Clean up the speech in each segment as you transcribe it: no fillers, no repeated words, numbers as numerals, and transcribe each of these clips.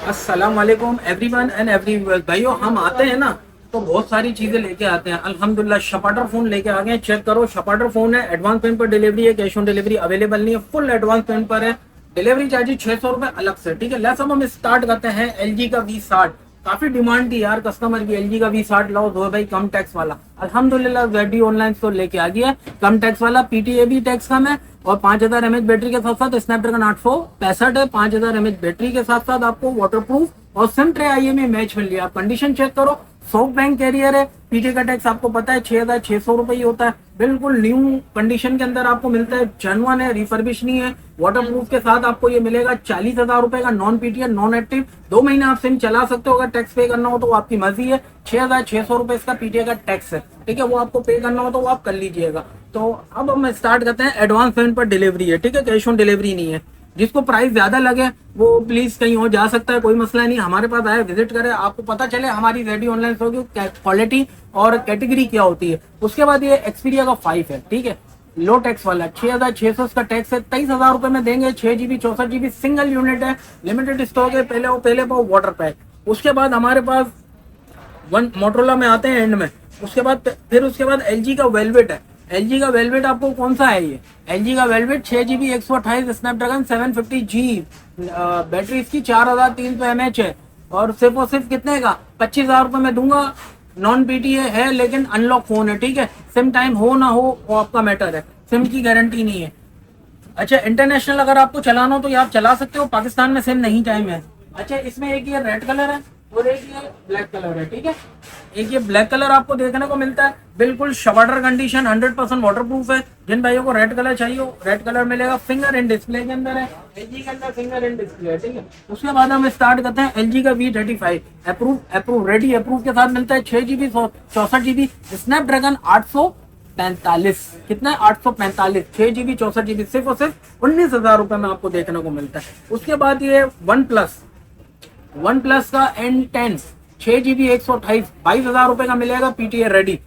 अस्सलाम वालेकुम everyone and every भाइयों, हम आते हैं ना तो बहुत सारी चीजें लेके आते हैं। अल्हम्दुलिल्लाह शपाटर फोन लेके आ गए। चेक करो, शपाटर फोन है, एडवांस पेमेंट पर डिलीवरी है, कैश ऑन डिलीवरी अवेलेबल नहीं है, फुल एडवांस पेमेंट पर है। डिलीवरी चार्जेस 600 रुपए अलग से। ठीक है, लेट्स अब हम स्टार्ट करते हैं। एलजी का V60 काफी डिमांड थी यार कस्टमर की। एलजी का V60 लाओ दो भाई, कम टैक्स वाला। अल्हम्दुलिल्लाह जेडी ऑनलाइन स्टोर लेके आ गया, कम टैक्स वाला, पीटीए भी टैक्स कम है और 5000 mAh बैटरी के साथ साथ स्नैपड्रैगन 865 है। 5000 mAh बैटरी के साथ साथ आपको वाटरप्रूफ और सिम ट्रे IMEI मैच मिल लिया। आप कंडीशन चेक करो, सॉफ्ट बैंक कैरियर है। पीटीए का टैक्स आपको पता है 6600 रुपए ही होता है। बिल्कुल न्यू कंडीशन के अंदर आपको मिलता है, जेन्युइन है, रिफर्बिश नहीं है। वाटरप्रूफ के साथ आपको ये मिलेगा 40,000 रुपए का, नॉन पीटीए नॉन एक्टिव। 2 महीने आप सिम चला सकते हो। अगर टैक्स पे करना हो तो वो आपकी मर्जी है। 6600 रुपए इसका पीटीए का टैक्स है। ठीक है, वो आपको पे करना हो तो वो आप कर लीजिएगा। तो अब हम स्टार्ट करते हैं। एडवांस पेमेंट पर डिलीवरी है, ठीक है, कैश ऑन डिलीवरी नहीं है। जिसको प्राइस ज्यादा लगे वो प्लीज कहीं और जा सकता है, कोई मसला नहीं। हमारे पास आए, विजिट करें, आपको पता चले हमारी जेडी ऑनलाइन स्टोर की क्वालिटी और कैटेगरी क्या होती है। उसके बाद ये एक्सपीरिया का 5 है, ठीक है, लो टैक्स वाला। 6600 इसका टैक्स है। 23,000 रुपए में देंगे। 6 GB 64 GB सिंगल यूनिट है, लिमिटेड स्टॉक है। पहले पाओ वाटर पैक। उसके बाद हमारे पास वन मोटरोला में आते हैं एंड में। उसके बाद एलजी का वेलवेट है। एलजी का वेलवेट आपको कौन सा है ये? एलजी का velvet 6 GB 128 Snapdragon 750G, battery इसकी 4300 mAh है। और सिर्फ कितने का? 25,000 रुपए में दूंगा। नॉन पीटीए है लेकिन अनलॉक फोन है, ठीक है। सिम टाइम हो ना हो वो आपका मैटर है, सिम की गारंटी नहीं है। अच्छा, इंटरनेशनल अगर आपको चलाना हो तो ये आप चला सकते हो, पाकिस्तान में सिम नहीं टाइम है। अच्छा, इसमें एक ये रेड कलर है और एक ये ब्लैक कलर है, ठीक है। एक ये ब्लैक कलर आपको देखने को मिलता है, बिल्कुल शवाटर कंडीशन, 100% वाटरप्रूफ है। जिन भाइयों को रेड कलर चाहिए हो रेड कलर मिलेगा। फिंगर इन डिस्प्ले के अंदर है, एलजी के अंदर फिंगर इन डिस्प्ले है, ठीक है। उसके बाद हम स्टार्ट करते हैं एलजी का V35 अप्रूव रेडी अप्रूव के साथ मिलता है। 6 GB 64 GB स्नैपड्रैगन 845। कितना है? 845। 6 GB 64 GB सिर्फ और सिर्फ 19,000 रुपए में आपको देखने को मिलता है। उसके बाद ये वन प्लस का N10 6 GB 128 22,000 रुपए का मिलेगा, PTA ready.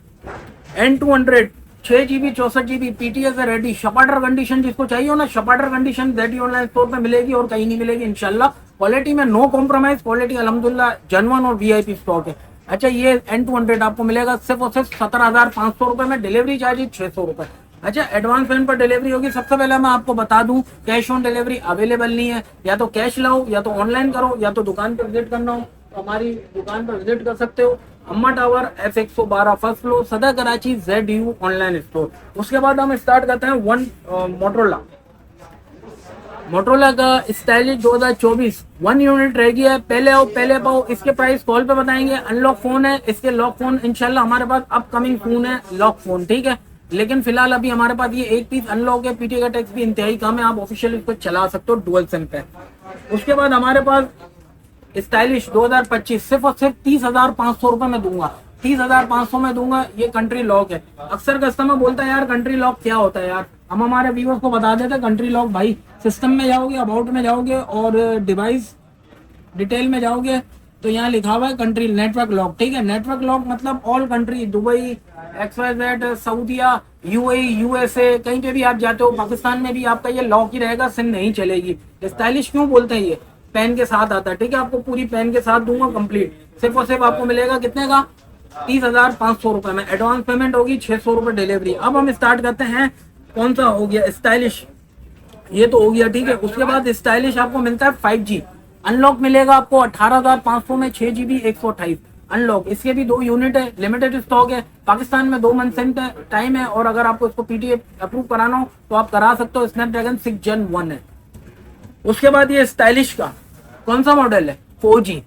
N200 6 GB 64 GB PTA से रेडी। शपाटर कंडीशन जिसको चाहिए हो ना, शपाटर कंडीशन जेडी ऑनलाइन स्टोर पे मिलेगी और कहीं नहीं मिलेगी इंशाल्लाह। क्वालिटी में नो कॉम्प्रोमाइज, क्वालिटी अल्हम्दुलिल्लाह जेन्युइन और वीआईपी स्टॉक है। अच्छा, ये N200 आपको मिलेगा सिर्फ और सिर्फ 17,500 रुपए में, डिलीवरी चार्जेस 600 रुपए। अच्छा, एडवांस पेमेंट पर डिलीवरी होगी। सबसे पहले मैं आपको बता दूं, कैश ऑन डिलीवरी अवेलेबल नहीं है। या तो कैश लाओ, या तो ऑनलाइन करो, या तो दुकान पर विजिट करना हो तो हमारी दुकान पर विजिट कर सकते हो। अम्मा टावर F112 फर्स्ट फ्लोर, सदर कराची, ZU ऑनलाइन स्टोर। उसके बाद हम स्टार्ट करते हैं मोटरोला का स्टाइलिश 2024 1 यूनिट रह गया है। पहले आओ पहले पाओ। इसके प्राइस कॉल पे बताएंगे। अनलॉक फोन है, इसके लॉक फोन इंशाल्लाह हमारे पास अपकमिंग फोन है लॉक फोन, ठीक है। लेकिन फिलहाल अभी हमारे पास ये एक पीस अनलॉक है। पीटीए का टैक्स भी इंतहाई कम है, आप ऑफिशियल इसको चला सकते हो डुअल सिम पे। उसके बाद हमारे पास स्टाइलिश 2025 सिर्फ और सिर्फ 30,500 रुपए में दूंगा। 30,500 में दूंगा। ये कंट्री लॉक है। अक्सर कस्टमर बोलता है यार कंट्री लॉक क्या होता है यार, हम हमारे व्यूअर्स को बता देते हैं। कंट्री लॉक भाई, सिस्टम में जाओगे, अबाउट में जाओगे और डिवाइस डिटेल में जाओगे तो यहाँ लिखा हुआ है कंट्री नेटवर्क लॉक, ठीक है। नेटवर्क लॉक मतलब all country, Dubai, XYZ, सऊदिया, UAE, USA, कहीं पे भी आप जाते हो, पाकिस्तान में भी आपका ये लॉक ही रहेगा, सिम नहीं चलेगी। स्टाइलिश क्यों बोलते हैं? ये पेन के साथ आता है, ठीक है। आपको पूरी पेन के साथ दूंगा कंप्लीट। सिर्फ और सिर्फ आपको मिलेगा कितने का? 30,500 रुपए में। एडवांस पेमेंट होगी, 600 रुपए डिलीवरी। अब हम स्टार्ट करते हैं। कौन सा हो गया? स्टाइलिश, ये तो हो गया, ठीक है। उसके बाद स्टाइलिश आपको मिलता है 5G अनलॉक मिलेगा आपको 18,500 में। 6 GB 128 अनलॉक। इसके भी 2 यूनिट है, लिमिटेड स्टॉक है। पाकिस्तान में 2 मंथ सेंट टाइम है और अगर आपको इसको पीटीए अप्रूव कराना हो तो आप करा सकते हो। स्नैपड्रैगन 6 Gen 1 है। उसके बाद ये स्टाइलिश का कौन सा मॉडल है? 4G,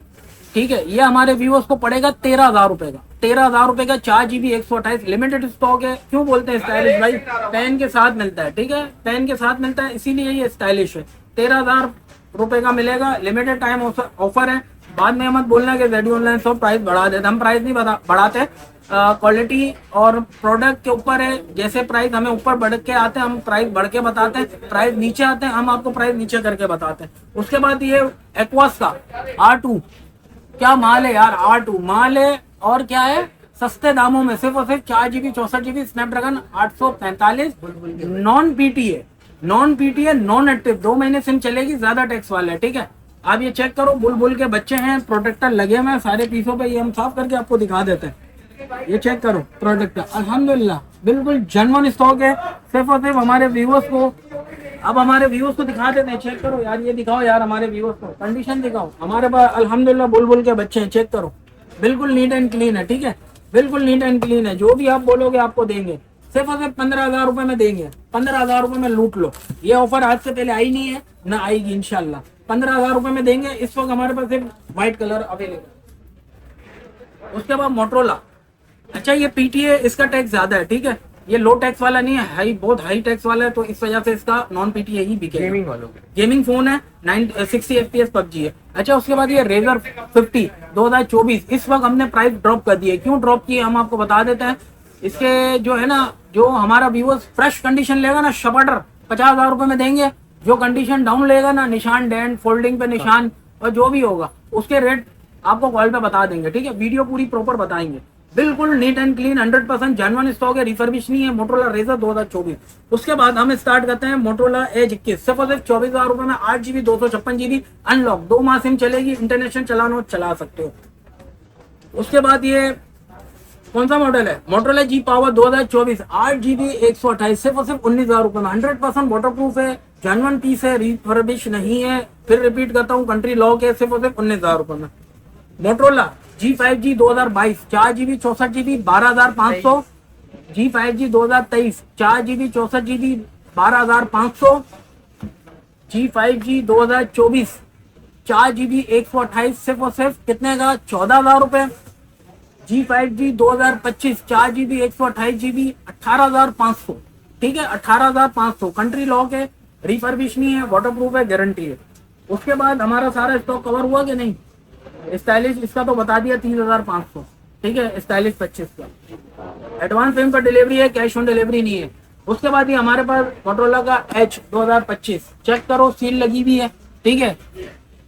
ठीक है। ये हमारे व्यूअर्स को पड़ेगा 13,000 रुपए का। 13,000 रुपए का 4 GB 128 लिमिटेड स्टॉक है। क्यों बोलते हैं स्टाइलिश भाई? पेन के साथ मिलता है, ठीक है, पेन के साथ मिलता है, इसीलिए ये स्टाइलिश है। 13,000 रुपए का मिलेगा, लिमिटेड टाइम ऑफर है। बाद में मत बोलना कि जेडी ऑनलाइन सब प्राइस बढ़ा देते, हम प्राइस नहीं बढ़ाते। क्वालिटी और प्रोडक्ट के ऊपर है। जैसे प्राइस हमें ऊपर बढ़ के आते हैं हम प्राइस बढ़ के बताते हैं, प्राइस नीचे आते हैं हम आपको प्राइस नीचे करके बताते हैं। उसके बाद ये एक्वास का R2, क्या माल है यार, R2 माल है। और क्या है? सस्ते दामों में सिर्फ और सिर्फ 4 GB 64 GB Snapdragon 845 non PTA non active. 2 महीने सिम चलेगी, ज्यादा टैक्स वाला है, ठीक है। आप ये चेक करो, बुलबुल के बच्चे हैं, प्रोटेक्टर लगे हुए हैं सारे पीसों पे, ये हम साफ करके आपको दिखा देते हैं। ये चेक करो प्रोटेक्टर, अल्हम्दुलिल्लाह बिल्कुल जेन्युइन स्टॉक है, सिर्फ और सिर्फ हमारे व्यूअर्स को, अब हमारे व्यूअर्स को दिखा देते हैं। चेक करो यार, ये दिखाओ यार हमारे व्यूअर्स को, कंडीशन दिखाओ। हमारे पास अल्हम्दुलिल्लाह बुलबुल के बच्चे हैं, चेक करो बिल्कुल नीट एंड क्लीन है, ठीक है, बिल्कुल नीट एंड क्लीन है। जो भी आप बोलोगे आपको देंगे, सिर्फ और सिर्फ 15,000 रुपए में देंगे, 15,000 रुपए में लूट लो। ये ऑफर आज से पहले आई नहीं है, ना आएगी इंशाल्लाह। 15,000 रुपए में देंगे। इस वक्त हमारे पास सिर्फ व्हाइट कलर अवेलेबल। उसके बाद मोटरोला, अच्छा ये पीटीए, इसका टैक्स ज्यादा है, ठीक है, ये लो टैक्स वाला नहीं है, हाई, बहुत हाई टैक्स वाला है, तो इस वजह से इसका नॉन पीटीए ही बिकेगा। गेमिंग वालों के गेमिंग फोन है, 60 FPS पबजी है। अच्छा उसके बाद ये रेजर 50 2024, इस वक्त हमने प्राइस ड्रॉप कर दी है। क्यों ड्रॉप की है हम आपको बता देते हैं। इसके जो है ना, जो हमारा व्यूअर्स फ्रेश कंडीशन लेगा ना, शपाटर 50,000 रुपए में देंगे। जो कंडीशन डाउन लेगा ना, निशान डेंट, फोल्डिंग पे निशान और जो भी होगा उसके रेट आपको कॉल पे बता देंगे, ठीक है, वीडियो पूरी प्रॉपर बताएंगे। बिल्कुल neat and clean 100% genuine stock है, रिफर्बिश नहीं है। Motorola Razr 2024। उसके बाद हम स्टार्ट करते हैं मोटरोला एज 21, सिर्फ और सिर्फ 24,000 रुपए में 8GB 256GB अनलॉक, 2 माह सिम चलेगी, इंटरनेशनल चलाना हो चला सकते हो। उसके बाद ये कौन सा मॉडल है, मोटरोला जी पावर 2024 8GB 128, सिर्फ और सिर्फ 19,000 रुपए में। 100% वाटरप्रूफ है, जेन्युइन पीस है, रिफर्बिश नहीं है। फिर रिपीट करता हूँ, कंट्री लॉक है, सिर्फ और सिर्फ 19,000 रुपए में। Motorola G5G 2022 4GB 64GB 12,500, G5G 2023 4GB 64GB 12,500, G5G 2024 4GB 128, सिर्फ और सिर्फ कितने का, 14,000 रुपए। G5G 2025 4GB 128GB 18,500, ठीक है, 18,500। कंट्री लॉक है, रिफर्बिश नहीं है, वाटरप्रूफ है, गारंटी है। उसके बाद हमारा सारा स्टॉक कवर हुआ कि नहीं। स्टाइलिश इसका तो बता दिया 30,500, ठीक है, स्टाइलिश 25 का। एडवांस पेमेंट पर डिलीवरी है, कैश ऑन डिलीवरी नहीं है। उसके बाद ये हमारे पास मोटरोला का H 2025, चेक करो सील लगी हुई है, ठीक है,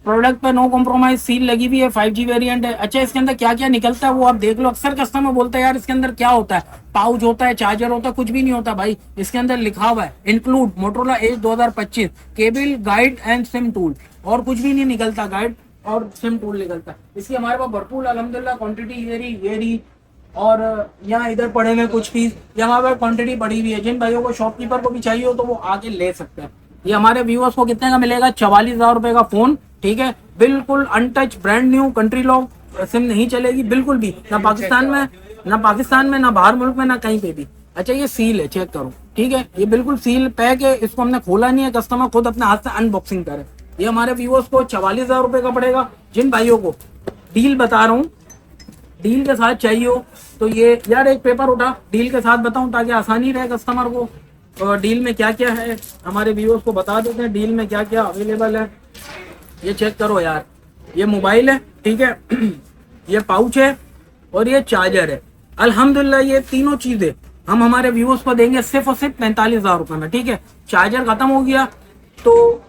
प्रोडक्ट पे नो कॉम्प्रोमाइज सील लगी हुई है, 5G वेरिएंट है। अच्छा इसके अंदर क्या क्या निकलता है वो आप देख लो। अक्सर कस्टमर बोलते हैं यार इसके अंदर क्या होता है, पाउच होता है, चार्जर होता है, कुछ भी नहीं होता भाई। इसके अंदर लिखा हुआ है include Motorola Edge 2025 cable guide and SIM tool, और कुछ भी नहीं निकलता, गाइड और सिम टूल निकलता है। इसकी हमारे पास भरपूर अल्हम्दुलिल्लाह क्वांटिटी ये और यहाँ इधर पड़े हुए कुछ पीस, यहाँ पर क्वांटिटी पड़ी हुई है। जिन भाइयों को शॉपकीपर को भी चाहिए हो तो वो आके ले सकते हैं। ये हमारे व्यूअर्स को कितने का मिलेगा, 44,000 रुपए का फोन, ठीक है, बिल्कुल untouch brand new, country lock, SIM नहीं चलेगी बिल्कुल भी, ना पाकिस्तान में ना बाहर मुल्क में, ना कहीं पे भी। अच्छा ये सील है, चेक करो, ठीक है, ये बिल्कुल सील पैक है, इसको हमने खोला नहीं है, कस्टमर खुद अपने हाथ से अनबॉक्सिंग करे। ये हमारे व्यूअर्स को 44,000 रुपए का पड़ेगा। जिन भाइयों को डील बता रहा हूँ, डील के साथ चाहिए हो तो ये यार एक पेपर उठा, डील के साथ बताऊं ताकि आसानी रहे कस्टमर को। और डील में क्या क्या है हमारे व्यूअर्स को बता देते हैं, डील में क्या क्या अवेलेबल है। ये चेक करो यार, ये मोबाइल है, ठीक है, ये पाउच है और ये चार्जर है। अल्हम्दुलिल्लाह ये तीनों चीजें हम हमारे व्यूअर्स को देंगे सिर्फ और सिर्फ 45,000 रुपए में, ठीक है। चार्जर खत्म हो गया तो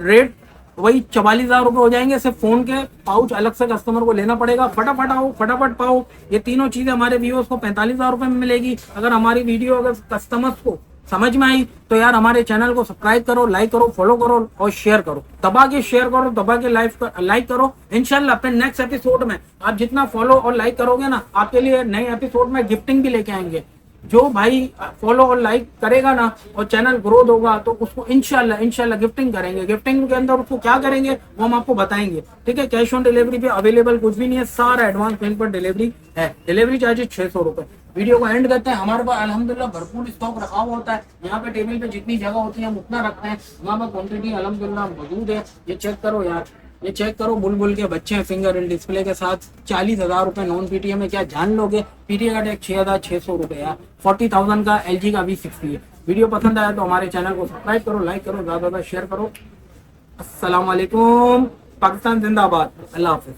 रेट वही 44,000 रुपए हो जाएंगे। सिर्फ फोन के पाउच अलग से कस्टमर को लेना पड़ेगा। फटाफट आओ, फटाफट पाओ। ये तीनों चीजें हमारे व्यूअर्स को 45,000 रुपए में मिलेगी। अगर हमारी वीडियो अगर कस्टमर्स को समझ में आई तो यार हमारे चैनल को सब्सक्राइब करो, लाइक करो, फॉलो करो और शेयर करो। दबा के शेयर करो, दबा के लाइक करो। इंशाल्लाह अपने नेक्स्ट एपिसोड में आप जितना फॉलो और लाइक करोगे ना, आपके लिए नए एपिसोड में गिफ्टिंग भी लेके आएंगे। जो भाई फॉलो और लाइक करेगा ना और चैनल ग्रोथ होगा तो उसको इंशाल्लाह गिफ्टिंग करेंगे। गिफ्टिंग के अंदर उसको क्या करेंगे वो हम आपको बताएंगे, ठीक है। कैश ऑन डिलीवरी पे अवेलेबल कुछ भी नहीं है, सारा एडवांस पेमेंट पर डिलीवरी है। डिलीवरी चार्जेस 600 रुपए। वीडियो को एंड करते हैं। हमारे पास अल्हम्दुलिल्लाह भरपूर स्टॉक रखा हुआ होता है। यहाँ पे टेबल पे जितनी जगह होती है हम उतना रखते हैं। हमारे पास क्वांटिटी अल्हम्दुलिल्लाह मौजूद है। ये चेक करो यार, ये चेक करो, बुलबुल के बच्चे हैं फिंगर इन डिस्प्ले के साथ। 40,000 रुपए नॉन पीटीए में, क्या जान लोगे। पीटीए का टैक्स 6,600 रुपए यार। 40,000 का LG का V60 है। वीडियो पसंद आया तो हमारे चैनल को सब्सक्राइब करो, लाइक करो, ज्यादा शेयर करो। अस्सलाम वालेकुम, पाकिस्तान जिंदाबाद, अल्लाह हाफिज।